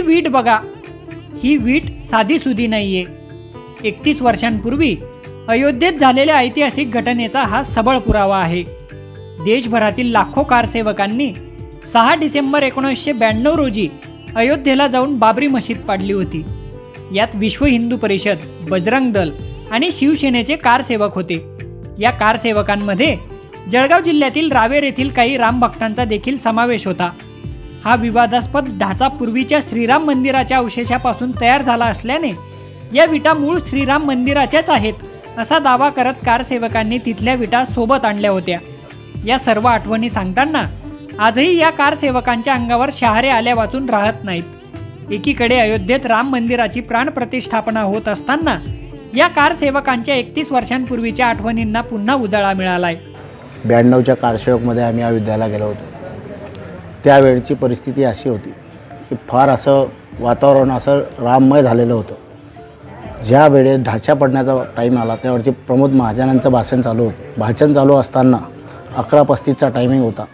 ही वीट बघा, ही वीट साधीसुधी नाहीये. 31 वर्षांपूर्वी अयोध्येत झालेल्या ऐतिहासिक घटनेचा हा सबळ पुरावा आहे. देशभरातील लाखो कारसेवकांनी 6 डिसेंबर 1992 रोजी अयोध्येला जाऊन बाबरी मशीद पाडली होती. यात विश्व हिंदू परिषद, बजरंग दल आणि शिवसेनेचे कारसेवक होते. या कारसेवकांमध्ये जळगाव जिल्ह्यातील रावेर येथील काही रामभक्तांचा देखील समावेश होता. हा विवादास्पद ढाचा पूर्वीच्या श्रीराम मंदिराच्या अवशेषापासून तयार झाला असल्याने या विटा मूळ श्रीराम मंदिराच्याच आहेत असा दावा करत कारसेवकांनी तिथल्या विटा सोबत आणल्या होत्या. या सर्व आठवणी सांगताना आजही या कारसेवकांच्या अंगावर शहारे आल्या वाचून राहत नाहीत. एकीकडे अयोध्येत राम मंदिराची प्राणप्रतिष्ठापना होत असताना या कारसेवकांच्या 31 वर्षांपूर्वीच्या आठवणींना पुन्हा उजाळा मिळालाय. 92च्या कारसेवकमध्ये आम्ही अयोध्येला गेलो होतो. त्यावेळची परिस्थिती अशी होती की फार असं वातावरण असं राममय झालेलं होतं. ज्या वेळेस ढाचा पडण्याचा टाईम आला त्यावरती प्रमोद महाजनांचं भाषण चालू होतं. भाषण चालू असताना 11:35चा टायमिंग होता.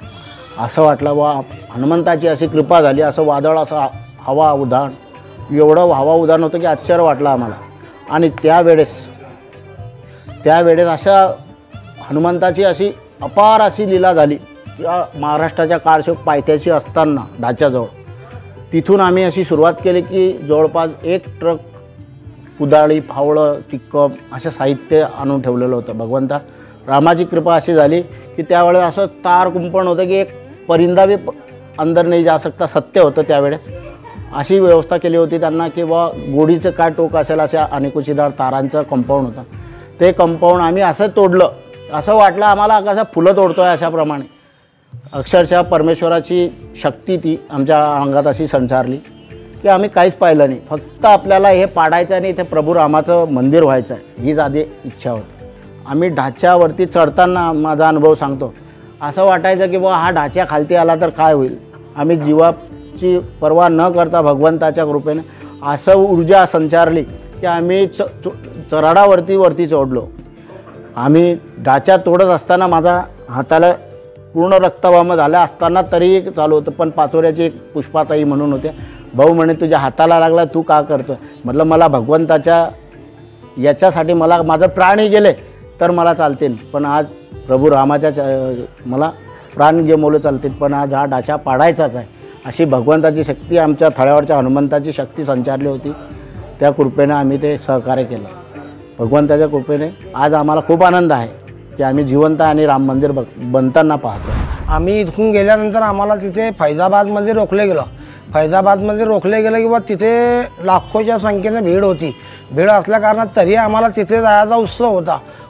असं वाटलं वा हनुमंताची अशी कृपा झाली, असं वादळ, असं हवा उधाण, एवढं हवा उधाण होतं की आश्चर्य वाटलं आम्हाला. आणि त्यावेळेस अशा हनुमंताची अशी अपार अशी लीला झाली की महाराष्ट्राच्या कारसेवक पायथ्याशी असताना ढाच्याजवळ तिथून आम्ही अशी सुरुवात केली की जवळपास 1 ट्रक कुदाळी, फावळं, टिक्कम असं साहित्य आणून ठेवलेलं होतं. भगवंता रामाची कृपा अशी झाली की त्यावेळेस असं तार कुंपण होतं की एक परिंदा भी अंदर नाही जा सकता, सत्य होतं त्यावेळेस. अशी व्यवस्था केली होती त्यांना की बा गोडीचं काय टोक असेल अशा अनेकुचीदार तारांचं कंपाऊंड होतं. ते कंपाऊंड आम्ही असं तोडलं, असं वाटलं आम्हाला कसं फुलं तोडतो आहे अशाप्रमाणे. अक्षरशः परमेश्वराची शक्ती ती आमच्या अंगात अशी संचारली की आम्ही काहीच पाहिलं नाही. फक्त आपल्याला हे पाडायचं आणि इथे प्रभू रामाचं मंदिर व्हायचं आहे हीच आधी इच्छा होती. आम्ही ढाच्यावरती चढताना माझा अनुभव सांगतो, असं वाटायचं की बा हा ढाच्या खालती आला तर काय होईल. आम्ही जीवाची पर्वा न करता भगवंताच्या कृपेने असं ऊर्जा संचारली की आम्ही वरती चढलो. आम्ही ढाच्या तोडत असताना माझा हाताला पूर्ण रक्तवाम झालं असताना तरी चालू होतं. पण पाचोऱ्याची एक पुष्पाताई म्हणून होते, भाऊ म्हणे तुझ्या हाताला लागला तू का करतो. म्हटलं मला भगवंताच्या याच्यासाठी मला माझं प्राणही गेले तर मला चालतील, पण आज प्रभू रामाच्या मला प्राण गमवले चालतील, पण आज हा ढाचा पाडायचाच आहे. अशी भगवंताची शक्ती आमच्या थळ्यावरच्या हनुमंताची शक्ती संचारली होती. त्या कृपेने आम्ही ते सहकार्य केलं. भगवंताच्या कृपेने आज आम्हाला खूप आनंद आहे की आम्ही जिवंत आणि राम मंदिर बनताना पाहतो. आम्ही इथून गेल्यानंतर आम्हाला तिथे फैजाबादमध्ये रोखले गेलं किंवा तिथे लाखोच्या संख्येने भीड होती. भीड असल्या कारणात तरी आम्हाला तिथे जायचा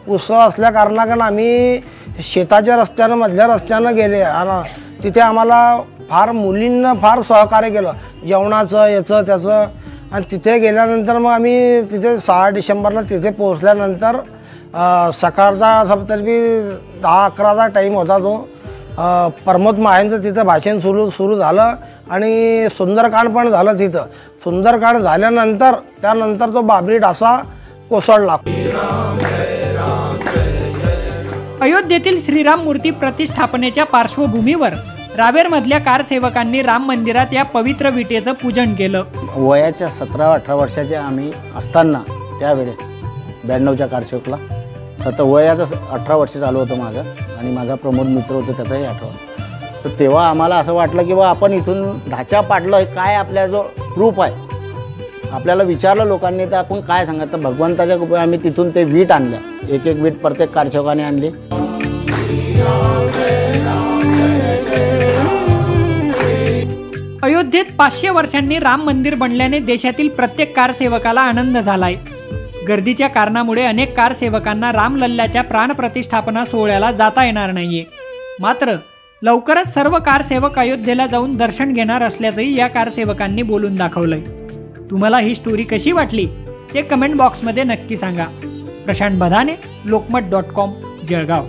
उत्सव असल्या कारणाकडून आम्ही शेताच्या रस्त्यानं मधल्या रस्त्यानं गेले आणि तिथे आम्हाला फार मुलींना फार सहकार्य केलं, जेवणाचं याचं त्याचं. आणि तिथे गेल्यानंतर मग आम्ही तिथे 6 डिसेंबरला तिथे पोहोचल्यानंतर सकाळचा तरी 10-11चा टाईम होता. तो प्रमोद महाजनचं तिथं भाषण सुरू झालं आणि सुंदरकांड पण झालं तिथं. सुंदरकांड झाल्यानंतर त्यानंतर तो बाबरी ढासा कोसळला. अयोध्येतील श्रीराम मूर्ती प्रतिष्ठापनेच्या पार्श्वभूमीवर रावेरमधल्या कारसेवकांनी राम मंदिरात या पवित्र विटेचं पूजन केलं. वयाच्या 17-18 वर्षाचे आम्ही असताना त्यावेळेस 92च्या कारसेवकला वयाचं 18 वर्ष चालू होतं माझं आणि माझा प्रमोद मित्र होतं त्याचाही 18. तर तेव्हा आम्हाला असं वाटलं की बा आपण इथून ढाचा पाडलं, काय आपल्या जो प्रूफ आहे. आपल्याला विचारलं लोकांनी तर आपण काय सांगत, तर भगवंताच्या कृपेने आम्ही तिथून ते वीट आणल्या. एक वीट प्रत्येक कारसेवकाने आणली. अयोध्येत 500 वर्षांनी राम मंदिर बनल्याने देशातील प्रत्येक कारसेवकाला आनंद झालाय. गर्दीच्या कारणामुळे अनेक कारसेवकांना रामलल्ल्याच्या प्राणप्रतिष्ठापना सोहळ्याला जाता येणार नाहीये. मात्र लवकरच सर्व कारसेवक अयोध्येला जाऊन दर्शन घेणार असल्याचंही या कारसेवकांनी बोलून दाखवलंय. तुम्हाला ही स्टोरी कशी वाटली ते कमेंट बॉक्समध्ये नक्की सांगा. प्रशांत बधाने, लोकमत.com, जळगाव.